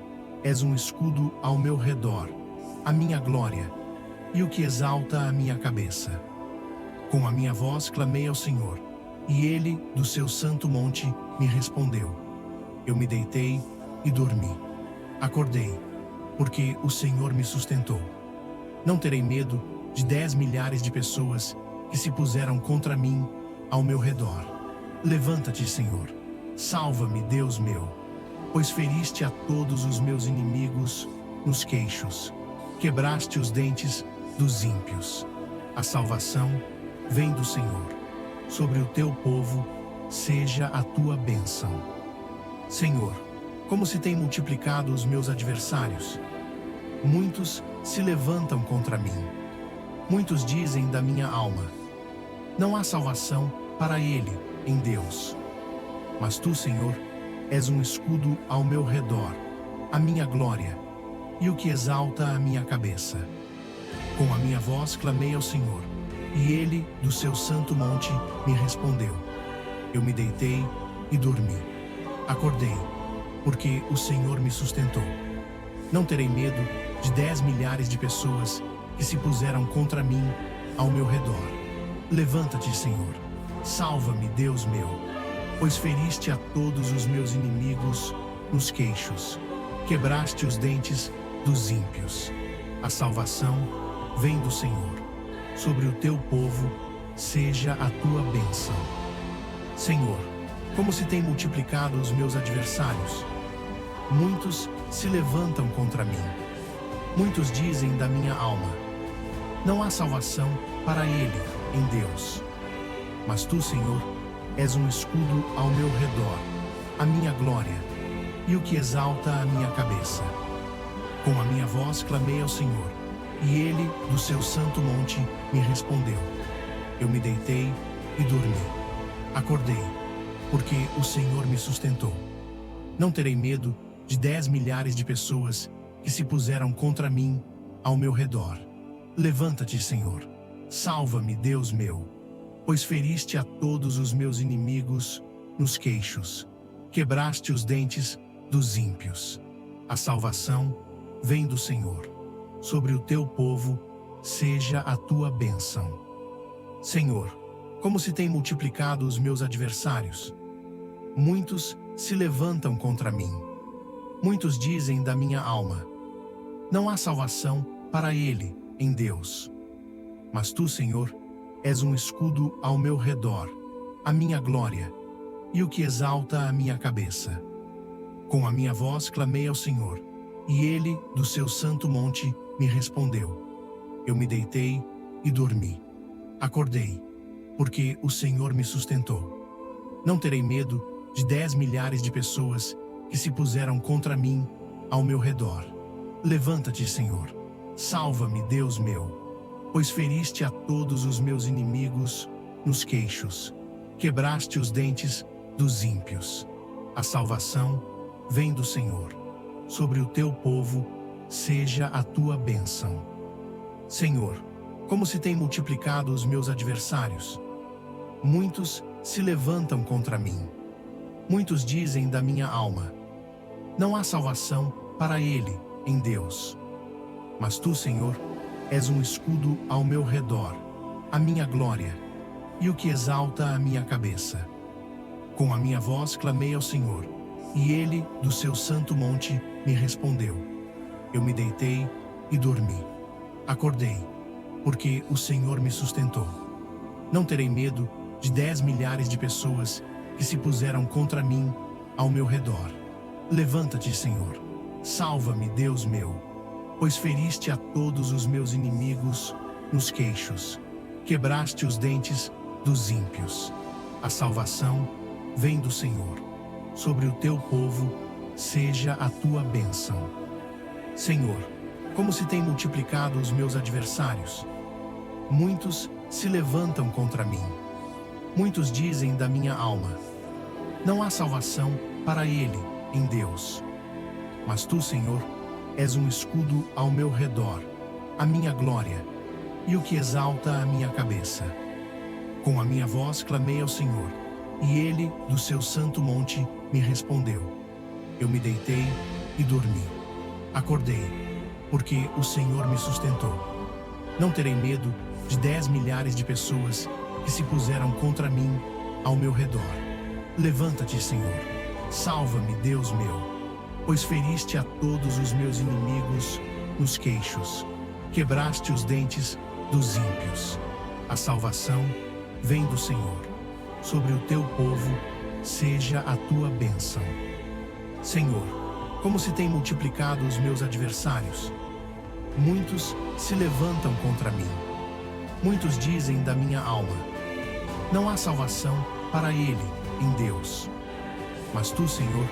és um escudo ao meu redor, a minha glória, e o que exalta a minha cabeça. Com a minha voz clamei ao Senhor, e ele, do seu santo monte, me respondeu. Eu me deitei e dormi. Acordei, porque o Senhor me sustentou. Não terei medo de 10 milhares de pessoas que se puseram contra mim ao meu redor. Levanta-te, Senhor. Salva-me, Deus meu, pois feriste a todos os meus inimigos nos queixos. Quebraste os dentes dos ímpios. A salvação vem do Senhor. Sobre o teu povo seja a tua bênção. Senhor, como se têm multiplicado os meus adversários. Muitos se levantam contra mim. Muitos dizem da minha alma: não há salvação para ele em Deus. Mas tu, Senhor, és um escudo ao meu redor, a minha glória, e o que exalta a minha cabeça. Com a minha voz clamei ao Senhor, e ele, do seu santo monte, me respondeu. Eu me deitei e dormi. Acordei, porque o Senhor me sustentou. Não terei medo de 10 milhares de pessoas que se puseram contra mim ao meu redor. Levanta-te, Senhor. Salva-me, Deus meu, pois feriste a todos os meus inimigos nos queixos. Quebraste os dentes dos ímpios. A salvação vem do Senhor. Sobre o teu povo seja a tua bênção. Senhor, como se têm multiplicado os meus adversários. Muitos se levantam contra mim. Muitos dizem da minha alma: não há salvação para ele em Deus. Mas tu, Senhor, és um escudo ao meu redor, a minha glória, e o que exalta a minha cabeça. Com a minha voz clamei ao Senhor, e ele, do seu santo monte, me respondeu. Eu me deitei e dormi. Acordei, porque o Senhor me sustentou. Não terei medo de 10 milhares de pessoas que se puseram contra mim ao meu redor. Levanta-te, Senhor. Salva-me, Deus meu, pois feriste a todos os meus inimigos nos queixos, quebraste os dentes dos ímpios. A salvação vem do Senhor. Sobre o teu povo seja a tua bênção. Senhor, como se têm multiplicado os meus adversários. Muitos se levantam contra mim. Muitos dizem da minha alma: não há salvação para ele em Deus. Mas tu, Senhor, és um escudo ao meu redor, a minha glória, e o que exalta a minha cabeça. Com a minha voz clamei ao Senhor, e ele, do seu santo monte, me respondeu. Eu me deitei e dormi. Acordei, porque o Senhor me sustentou. Não terei medo de 10 milhares de pessoas que se puseram contra mim ao meu redor. Levanta-te, Senhor. Salva-me, Deus meu, pois feriste a todos os meus inimigos nos queixos. Quebraste os dentes dos ímpios. A salvação vem do Senhor. Sobre o teu povo seja a tua bênção. Senhor, como se têm multiplicado os meus adversários. Muitos se levantam contra mim. Muitos dizem da minha alma: não há salvação para ele em Deus. Mas tu, Senhor, és um escudo ao meu redor, a minha glória, e o que exalta a minha cabeça. Com a minha voz clamei ao Senhor, e ele, do seu santo monte, me respondeu. Eu me deitei e dormi. Acordei, porque o Senhor me sustentou. Não terei medo de 10 milhares de pessoas que se puseram contra mim ao meu redor. Levanta-te, Senhor. Salva-me, Deus meu, pois feriste a todos os meus inimigos nos queixos. Quebraste os dentes dos ímpios. A salvação vem do Senhor. Sobre o teu povo seja a tua bênção. Senhor, como se têm multiplicado os meus adversários. Muitos se levantam contra mim. Muitos dizem da minha alma: não há salvação para ele em Deus. Mas tu, Senhor, és um escudo ao meu redor, a minha glória, e o que exalta a minha cabeça. Com a minha voz clamei ao Senhor, e ele, do seu santo monte, me respondeu. Eu me deitei e dormi. Acordei, porque o Senhor me sustentou. Não terei medo de 10 milhares de pessoas que se puseram contra mim ao meu redor. Levanta-te, Senhor. Salva-me, Deus meu, pois feriste a todos os meus inimigos nos queixos. Quebraste os dentes dos ímpios. A salvação vem do Senhor. Sobre o teu povo seja a tua bênção. Senhor, como se têm multiplicado os meus adversários. Muitos se levantam contra mim. Muitos dizem da minha alma: não há salvação para ele em Deus. Mas tu, Senhor,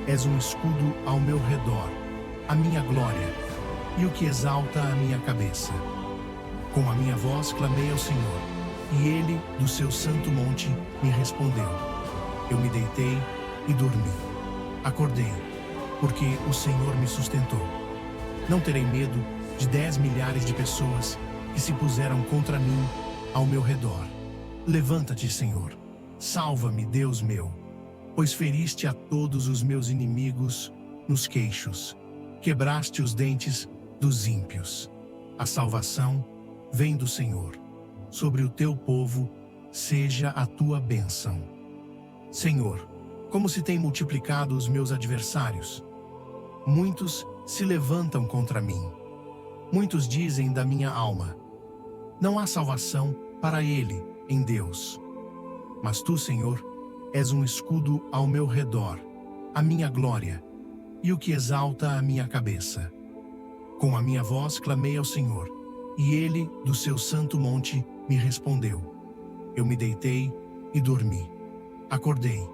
és um escudo ao meu redor, a minha glória, e o que exalta a minha cabeça. Com a minha voz clamei ao Senhor, e ele, do seu santo monte, me respondeu. Eu me deitei e dormi. Acordei, porque o Senhor me sustentou. Não terei medo de 10 milhares de pessoas que se puseram contra mim ao meu redor. Levanta-te, Senhor. Salva-me, Deus meu, pois feriste a todos os meus inimigos nos queixos. Quebraste os dentes dos ímpios. A salvação vem do Senhor. Sobre o teu povo seja a tua bênção. Senhor, como se têm multiplicado os meus adversários. Muitos se levantam contra mim. Muitos dizem da minha alma: não há salvação para ele em Deus. Mas tu, Senhor, és um escudo ao meu redor, a minha glória, e o que exalta a minha cabeça. Com a minha voz clamei ao Senhor, e ele, do seu santo monte, me respondeu. Eu me deitei e dormi. Acordei,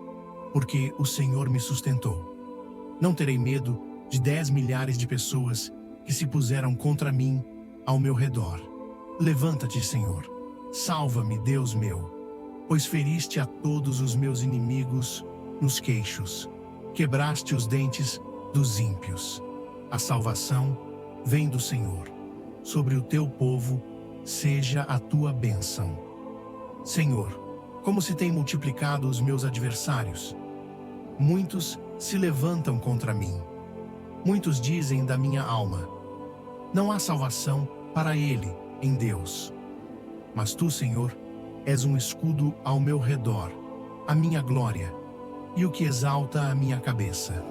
porque o Senhor me sustentou. Não terei medo de 10 milhares de pessoas que se puseram contra mim ao meu redor. Levanta-te, Senhor. Salva-me, Deus meu, pois feriste a todos os meus inimigos nos queixos. Quebraste os dentes dos ímpios. A salvação vem do Senhor. Sobre o teu povo seja a tua bênção. Senhor, como se têm multiplicado os meus adversários. Muitos se levantam contra mim. Muitos dizem da minha alma: não há salvação para ele em Deus. Mas tu, Senhor, és um escudo ao meu redor, a minha glória, e o que exalta a minha cabeça.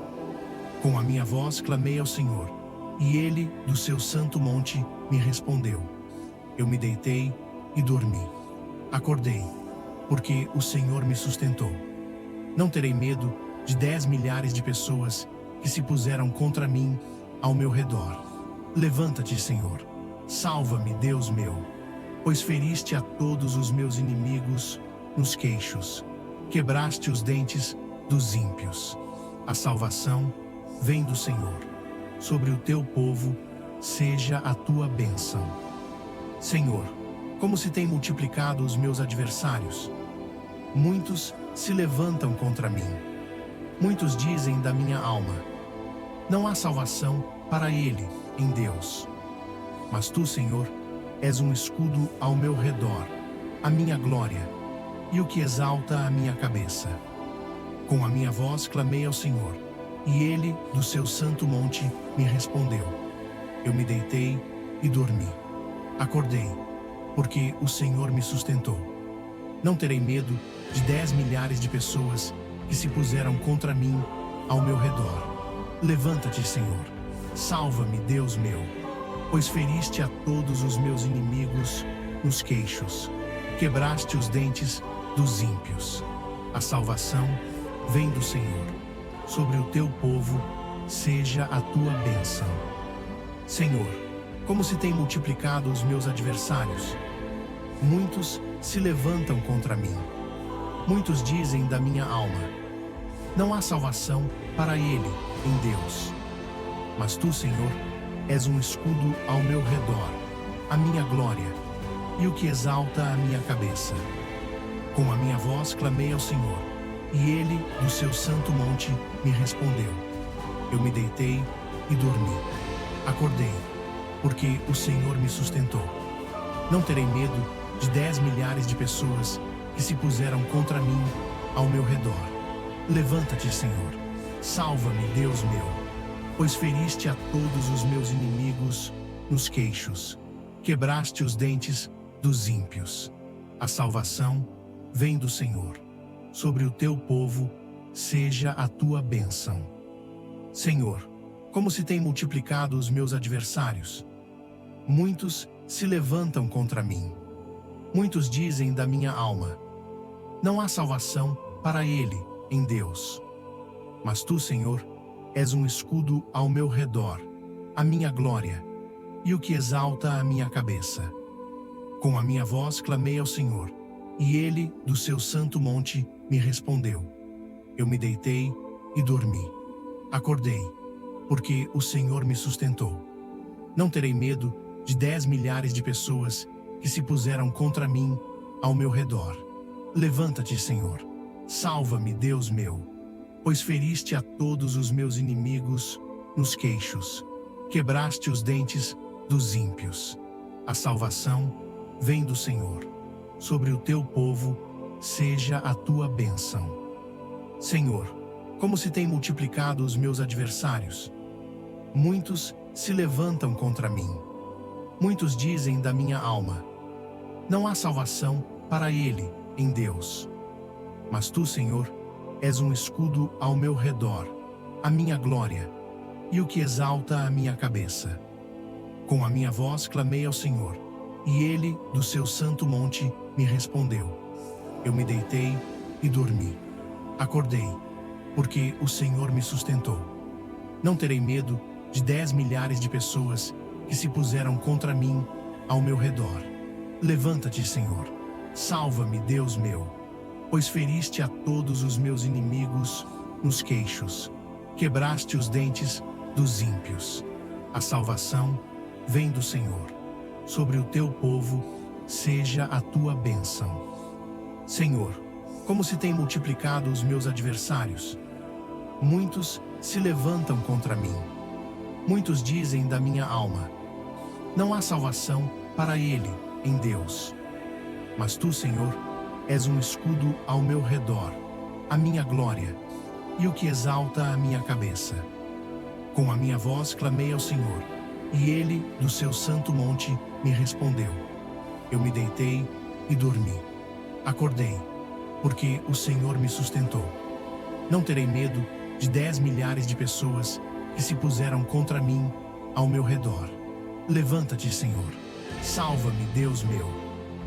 Com a minha voz clamei ao Senhor, e ele, do seu santo monte, me respondeu. Eu me deitei e dormi. Acordei, porque o Senhor me sustentou. Não terei medo de 10 milhares de pessoas que se puseram contra mim ao meu redor. Levanta-te, Senhor. Salva-me, Deus meu, pois feriste a todos os meus inimigos nos queixos. Quebraste os dentes dos ímpios. A salvação vem do Senhor. Sobre o teu povo seja a tua bênção. Senhor, como se têm multiplicado os meus adversários. Muitos se levantam contra mim. Muitos dizem da minha alma: não há salvação para ele em Deus. Mas tu, Senhor, és um escudo ao meu redor, a minha glória, e o que exalta a minha cabeça. Com a minha voz clamei ao Senhor, e ele, do seu santo monte, me respondeu. Eu me deitei e dormi. Acordei, porque o Senhor me sustentou. Não terei medo de 10 milhares de pessoas que se puseram contra mim ao meu redor. Levanta-te, Senhor. Salva-me, Deus meu, pois feriste a todos os meus inimigos nos queixos. Quebraste os dentes dos ímpios. A salvação vem do Senhor. Sobre o teu povo seja a tua bênção. Senhor, como se têm multiplicado os meus adversários. Muitos se levantam contra mim. Muitos dizem da minha alma: não há salvação para ele em Deus. Mas tu, Senhor, és um escudo ao meu redor, a minha glória, e o que exalta a minha cabeça. Com a minha voz clamei ao Senhor, e ele, do seu santo monte, me respondeu. Eu me deitei e dormi. Acordei, porque o Senhor me sustentou. Não terei medo de 10 milhares de pessoas que se puseram contra mim ao meu redor. Levanta-te, Senhor. Salva-me, Deus meu, pois feriste a todos os meus inimigos nos queixos. Quebraste os dentes dos ímpios. A salvação vem do Senhor. Sobre o teu povo seja a tua bênção. Senhor, como se têm multiplicado os meus adversários. Muitos se levantam contra mim. Muitos dizem da minha alma: não há salvação para ele em Deus. Mas tu, Senhor, és um escudo ao meu redor, a minha glória, e o que exalta a minha cabeça. Com a minha voz clamei ao Senhor, e ele, do seu santo monte, me respondeu. Eu me deitei e dormi. Acordei, porque o Senhor me sustentou. Não terei medo de 10 milhares de pessoas que se puseram contra mim ao meu redor. Levanta-te, Senhor. Salva-me, Deus meu, pois feriste a todos os meus inimigos nos queixos. Quebraste os dentes dos ímpios. A salvação vem do Senhor. Sobre o teu povo seja a tua bênção. Senhor, como se têm multiplicado os meus adversários. Muitos se levantam contra mim. Muitos dizem da minha alma: não há salvação para ele em Deus. Mas tu, Senhor, és um escudo ao meu redor, a minha glória, e o que exalta a minha cabeça. Com a minha voz clamei ao Senhor, e ele, do seu santo monte, me respondeu. Eu me deitei e dormi. Acordei, porque o Senhor me sustentou. Não terei medo de 10 milhares de pessoas que se puseram contra mim ao meu redor. Levanta-te, Senhor. Salva-me, Deus meu, pois feriste a todos os meus inimigos nos queixos. Quebraste os dentes dos ímpios. A salvação vem do Senhor. Sobre o teu povo seja a tua bênção. Senhor, como se têm multiplicado os meus adversários. Muitos se levantam contra mim. Muitos dizem da minha alma: não há salvação para ele em Deus. Mas tu, Senhor, és um escudo ao meu redor, a minha glória, e o que exalta a minha cabeça. Com a minha voz clamei ao Senhor, e Ele, do seu santo monte, me respondeu. Eu me deitei e dormi. Acordei, porque o Senhor me sustentou. Não terei medo de 10 milhares de pessoas que se puseram contra mim ao meu redor. Levanta-te, Senhor. Salva-me, Deus meu,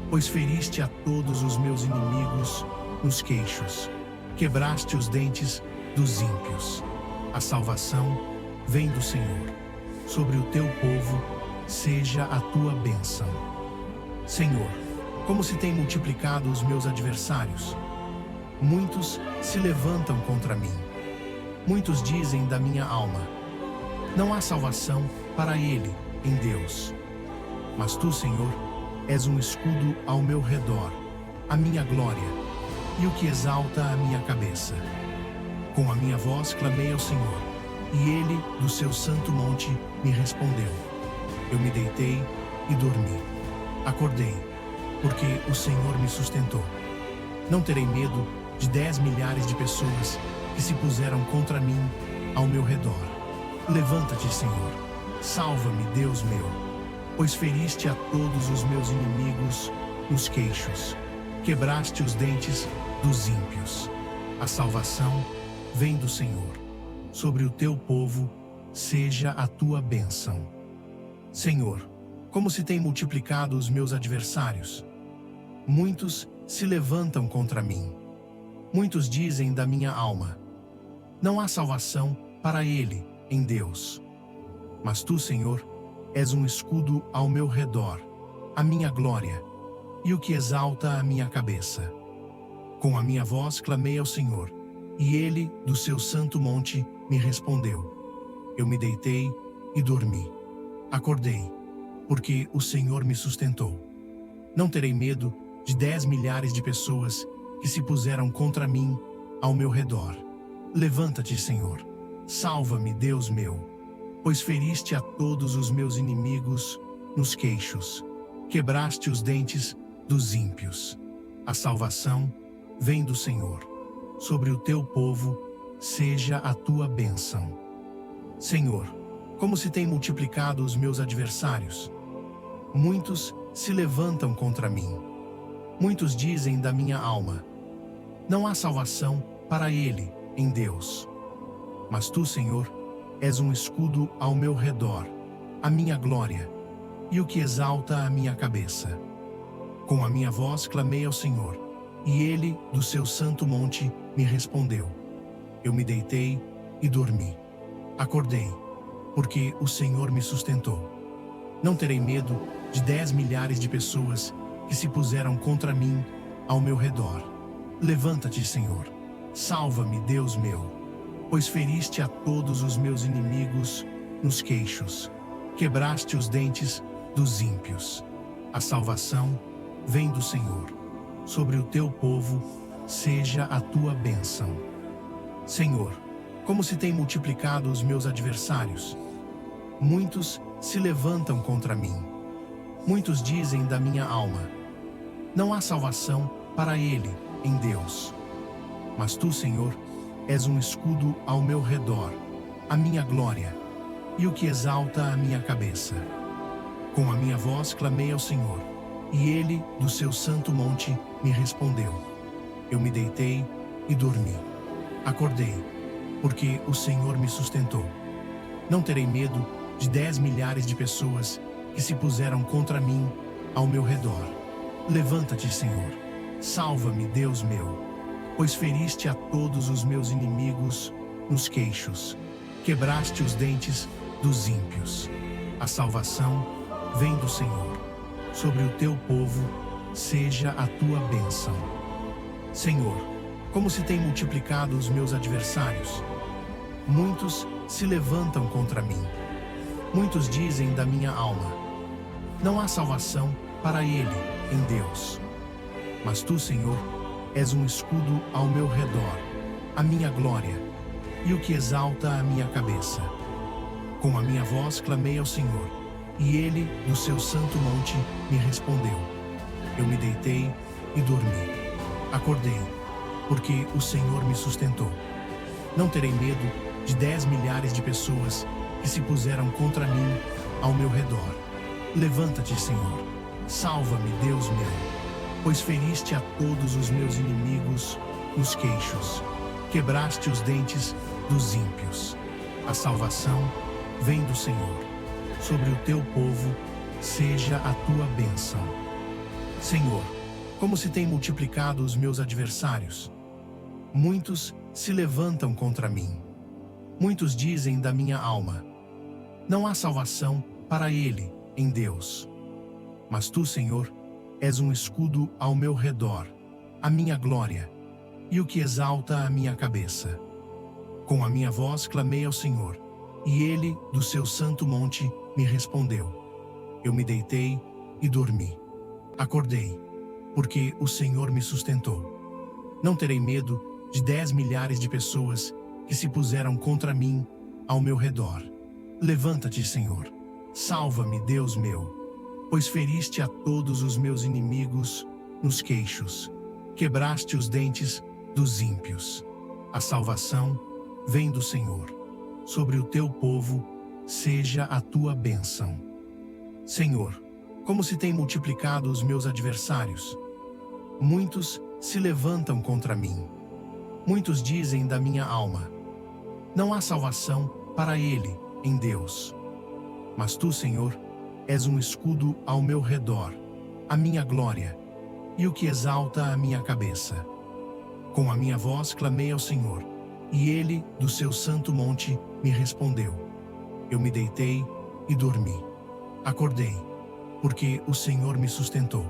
pois feriste a todos os meus inimigos nos queixos. Quebraste os dentes dos ímpios. A salvação vem do Senhor. Sobre o teu povo seja a tua bênção. Senhor, como se têm multiplicado os meus adversários. Muitos se levantam contra mim. Muitos dizem da minha alma: não há salvação para ele em Deus. Mas tu, Senhor, és um escudo ao meu redor, a minha glória, e o que exalta a minha cabeça. Com a minha voz clamei ao Senhor, e Ele, do seu santo monte, me respondeu. Eu me deitei e dormi. Acordei, porque o Senhor me sustentou. Não terei medo de 10 milhares de pessoas que se puseram contra mim ao meu redor. Levanta-te, Senhor. Salva-me, Deus meu, pois feriste a todos os meus inimigos nos queixos. Quebraste os dentes dos ímpios. A salvação vem do Senhor. Sobre o teu povo seja a tua bênção. Senhor, como se têm multiplicado os meus adversários. Muitos se levantam contra mim. Muitos dizem da minha alma: não há salvação para ele em Deus. Mas tu, Senhor, és um escudo ao meu redor, a minha glória, e o que exalta a minha cabeça. Com a minha voz clamei ao Senhor, e Ele, do seu santo monte, me respondeu. Eu me deitei e dormi. Acordei, porque o Senhor me sustentou. Não terei medo de 10 milhares de pessoas que se puseram contra mim ao meu redor. Levanta-te, Senhor. Salva-me, Deus meu, pois feriste a todos os meus inimigos nos queixos. Quebraste os dentes dos ímpios. A salvação vem do Senhor. Sobre o teu povo seja a tua bênção. Senhor, como se têm multiplicado os meus adversários. Muitos se levantam contra mim. Muitos dizem da minha alma: não há salvação para ele em Deus. Mas tu, Senhor, és um escudo ao meu redor, a minha glória, e o que exalta a minha cabeça. Com a minha voz clamei ao Senhor, e Ele, do seu santo monte, me respondeu. Eu me deitei e dormi. Acordei, porque o Senhor me sustentou. Não terei medo de 10 milhares de pessoas que se puseram contra mim ao meu redor. Levanta-te, Senhor. Salva-me, Deus meu, pois feriste a todos os meus inimigos nos queixos. Quebraste os dentes dos ímpios. A salvação vem do Senhor. Sobre o teu povo seja a tua bênção. Senhor, como se têm multiplicado os meus adversários. Muitos se levantam contra mim. Muitos dizem da minha alma: não há salvação para ele em Deus. Mas tu, Senhor, és um escudo ao meu redor, a minha glória, e o que exalta a minha cabeça. Com a minha voz clamei ao Senhor, e Ele, do seu santo monte, me respondeu. Eu me deitei e dormi. Acordei, porque o Senhor me sustentou. Não terei medo de 10 milhares de pessoas que se puseram contra mim ao meu redor. Levanta-te, Senhor. Salva-me, Deus meu, pois feriste a todos os meus inimigos nos queixos. Quebraste os dentes dos ímpios. A salvação vem do Senhor. Sobre o teu povo seja a tua bênção. Senhor, como se têm multiplicado os meus adversários. Muitos se levantam contra mim. Muitos dizem da minha alma: não há salvação para ele em Deus. Mas tu, Senhor, és um escudo ao meu redor, a minha glória, e o que exalta a minha cabeça. Com a minha voz clamei ao Senhor, e Ele, do seu santo monte, me respondeu. Eu me deitei e dormi. Acordei, porque o Senhor me sustentou. Não terei medo de 10 milhares de pessoas que se puseram contra mim ao meu redor. Levanta-te, Senhor. Salva-me, Deus meu, pois feriste a todos os meus inimigos nos queixos. Quebraste os dentes dos ímpios. A salvação vem do Senhor. Sobre o teu povo seja a tua bênção. Senhor, como se tem multiplicado os meus adversários. Muitos se levantam contra mim. Muitos dizem da minha alma: não há salvação para ele em Deus. Mas tu, Senhor, és um escudo ao meu redor, a minha glória, e o que exalta a minha cabeça. Com a minha voz clamei ao Senhor, e ele, do seu santo monte, me respondeu. Eu me deitei e dormi. Acordei, porque o Senhor me sustentou. Não terei medo de 10 milhares de pessoas que se puseram contra mim ao meu redor. Levanta-te, Senhor. Salva-me, Deus meu, pois feriste a todos os meus inimigos nos queixos. Quebraste os dentes dos ímpios. A salvação vem do Senhor. Sobre o teu povo seja a tua bênção. Senhor, como se tem multiplicado os meus adversários. Muitos se levantam contra mim. Muitos dizem da minha alma: não há salvação para ele em Deus. Mas tu, Senhor, és um escudo ao meu redor, a minha glória, e o que exalta a minha cabeça. Com a minha voz clamei ao Senhor, e ele, do seu santo monte, me respondeu. Eu me deitei e dormi. Acordei, porque o Senhor me sustentou.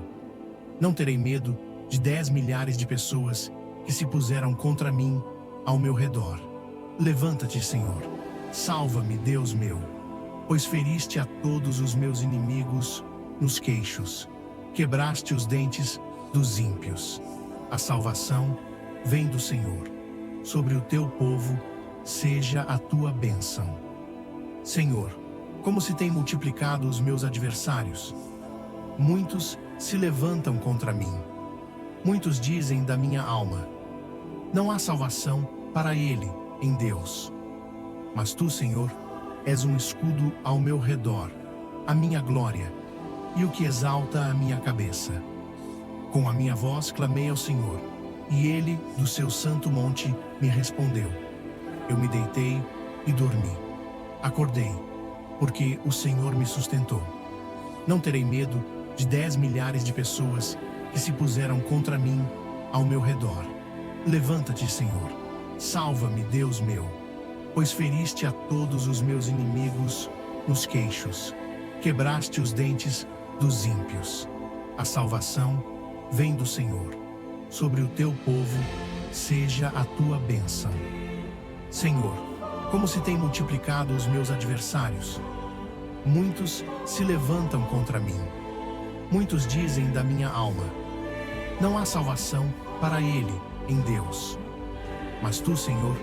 Não terei medo de 10 milhares de pessoas que se puseram contra mim ao meu redor. Levanta-te, Senhor. Salva-me, Deus meu, pois feriste a todos os meus inimigos nos queixos. Quebraste os dentes dos ímpios. A salvação vem do Senhor. Sobre o teu povo seja a tua bênção. Senhor, como se tem multiplicado os meus adversários. Muitos se levantam contra mim. Muitos dizem da minha alma: não há salvação para ele em Deus. Mas tu, Senhor, és um escudo ao meu redor, a minha glória, e o que exalta a minha cabeça. Com a minha voz clamei ao Senhor, e ele, do seu santo monte, me respondeu. Eu me deitei e dormi. Acordei, porque o Senhor me sustentou. Não terei medo de 10 milhares de pessoas que se puseram contra mim ao meu redor. Levanta-te, Senhor. Salva-me, Deus meu, pois feriste a todos os meus inimigos nos queixos. Quebraste os dentes dos ímpios. A salvação vem do Senhor. Sobre o teu povo seja a tua bênção. Senhor, como se tem multiplicado os meus adversários. Muitos se levantam contra mim. Muitos dizem da minha alma: não há salvação para ele em Deus. Mas tu, Senhor,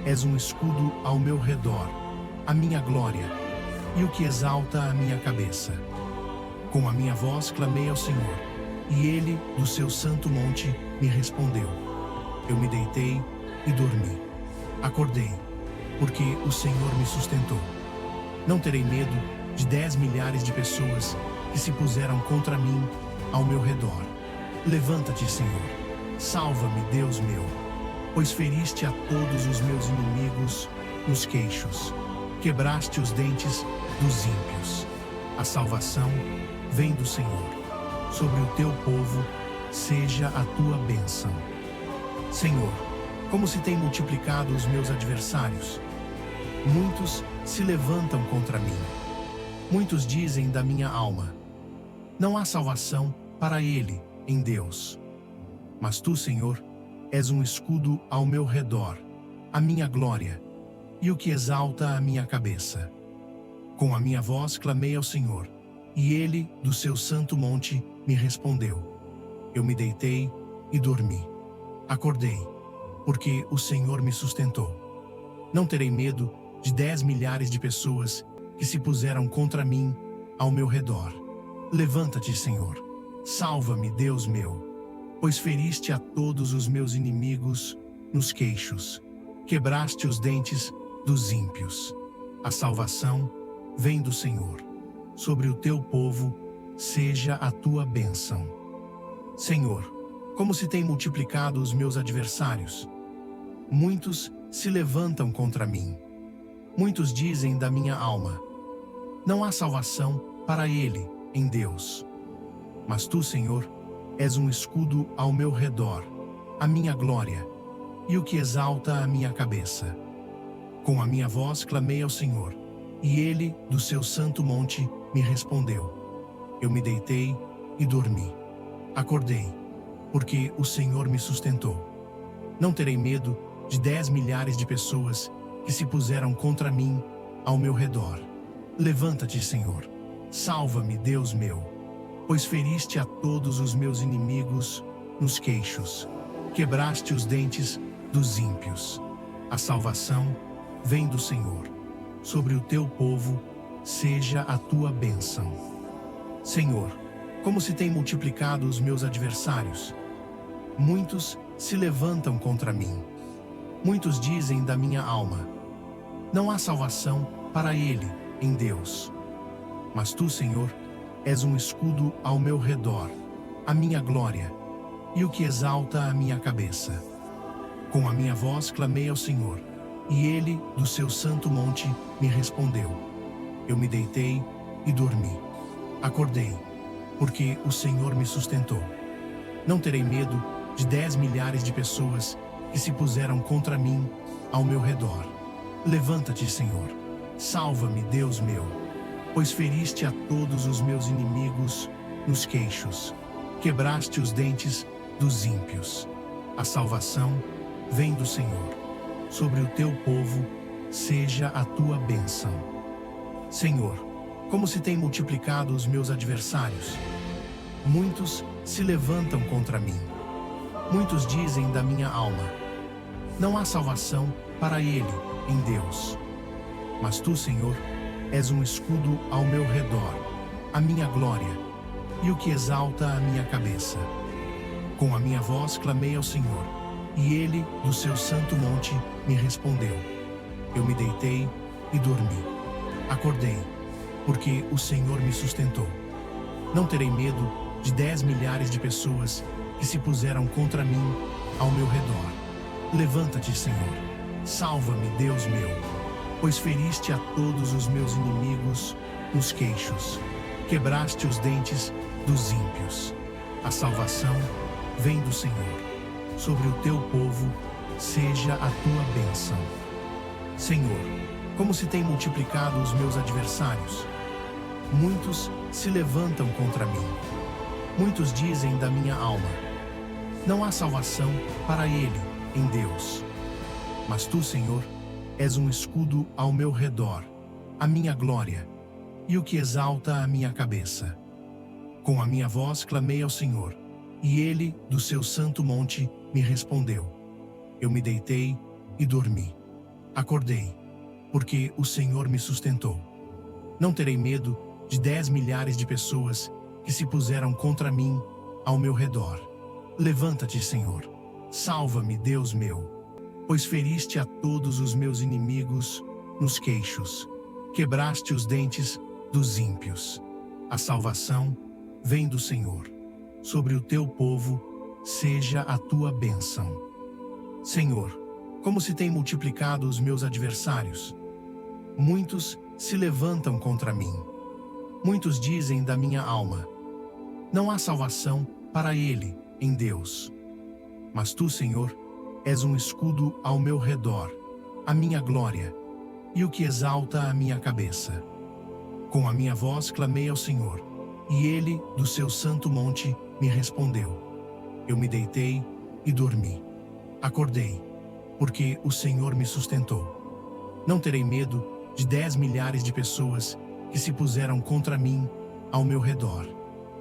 és um escudo ao meu redor, a minha glória, e o que exalta a minha cabeça. Com a minha voz clamei ao Senhor, e ele, do seu santo monte, me respondeu. Eu me deitei e dormi. Acordei, porque o Senhor me sustentou. Não terei medo de 10 milhares de pessoas que se puseram contra mim ao meu redor. Levanta-te, Senhor. Salva-me, Deus meu, pois feriste a todos os meus inimigos nos queixos. Quebraste os dentes dos ímpios. A salvação vem do Senhor. Sobre o teu povo seja a tua bênção. Senhor, como se tem multiplicado os meus adversários. Muitos se levantam contra mim. Muitos dizem da minha alma: não há salvação para ele em Deus. Mas tu, Senhor, és um escudo ao meu redor, a minha glória, e o que exalta a minha cabeça. Com a minha voz clamei ao Senhor, e ele, do seu santo monte, me respondeu. Eu me deitei e dormi. Acordei, porque o Senhor me sustentou. Não terei medo de 10 milhares de pessoas que se puseram contra mim ao meu redor. Levanta-te, Senhor. Salva-me, Deus meu, pois feriste a todos os meus inimigos nos queixos, quebraste os dentes dos ímpios. A salvação vem do Senhor. Sobre o teu povo seja a tua bênção. Senhor, como se têm multiplicado os meus adversários. Muitos se levantam contra mim. Muitos dizem da minha alma: não há salvação para ele em Deus. Mas tu, Senhor, és um escudo ao meu redor, a minha glória, e o que exalta a minha cabeça. Com a minha voz clamei ao Senhor, e ele, do seu santo monte, me respondeu. Eu me deitei e dormi. Acordei, porque o Senhor me sustentou. Não terei medo de 10 milhares de pessoas que se puseram contra mim ao meu redor. Levanta-te, Senhor. Salva-me, Deus meu, pois feriste a todos os meus inimigos nos queixos. Quebraste os dentes dos ímpios. A salvação vem do Senhor. Sobre o teu povo seja a tua bênção. Senhor, como se têm multiplicado os meus adversários. Muitos se levantam contra mim. Muitos dizem da minha alma: não há salvação para ele em Deus. Mas tu, Senhor, és um escudo ao meu redor, a minha glória, e o que exalta a minha cabeça. Com a minha voz clamei ao Senhor, e ele, do seu santo monte, me respondeu. Eu me deitei e dormi. Acordei, porque o Senhor me sustentou. Não terei medo de 10 milhares de pessoas que se puseram contra mim ao meu redor. Levanta-te, Senhor. Salva-me, Deus meu, pois feriste a todos os meus inimigos nos queixos. Quebraste os dentes dos ímpios. A salvação vem do Senhor. Sobre o teu povo seja a tua bênção. Senhor, como se têm multiplicado os meus adversários. Muitos se levantam contra mim. Muitos dizem da minha alma: não há salvação para ele em Deus. Mas tu, Senhor, és um escudo ao meu redor, a minha glória, e o que exalta a minha cabeça. Com a minha voz clamei ao Senhor, e ele, do seu santo monte, me respondeu. Eu me deitei e dormi. Acordei, porque o Senhor me sustentou. Não terei medo de 10 milhares de pessoas que se puseram contra mim ao meu redor. Levanta-te, Senhor. Salva-me, Deus meu, pois feriste a todos os meus inimigos nos queixos. Quebraste os dentes dos ímpios. A salvação vem do Senhor. Sobre o teu povo seja a tua bênção. Senhor, como se têm multiplicado os meus adversários. Muitos se levantam contra mim. Muitos dizem da minha alma: não há salvação para ele em Deus. Mas tu, Senhor, és um escudo ao meu redor, a minha glória, e o que exalta a minha cabeça. Com a minha voz clamei ao Senhor, e ele, do seu santo monte, me respondeu. Eu me deitei e dormi. Acordei, porque o Senhor me sustentou. Não terei medo de 10 milhares de pessoas que se puseram contra mim ao meu redor. Levanta-te, Senhor. Salva-me, Deus meu, pois feriste a todos os meus inimigos nos queixos. Quebraste os dentes dos ímpios. A salvação vem do Senhor. Sobre o teu povo seja a tua bênção. Senhor, como se têm multiplicado os meus adversários. Muitos se levantam contra mim. Muitos dizem da minha alma: não há salvação para ele em Deus. Mas tu, Senhor, és um escudo ao meu redor, a minha glória, e o que exalta a minha cabeça. Com a minha voz clamei ao Senhor, e ele, do seu santo monte, me respondeu. Eu me deitei e dormi. Acordei, porque o Senhor me sustentou. Não terei medo de 10 milhares de pessoas que se puseram contra mim ao meu redor.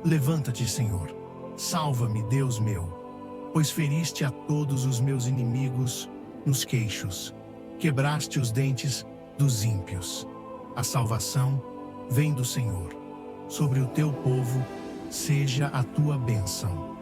Levanta-te, Senhor. Salva-me, Deus meu, pois feriste a todos os meus inimigos nos queixos. Quebraste os dentes dos ímpios. A salvação vem do Senhor. Sobre o teu povo seja a tua bênção.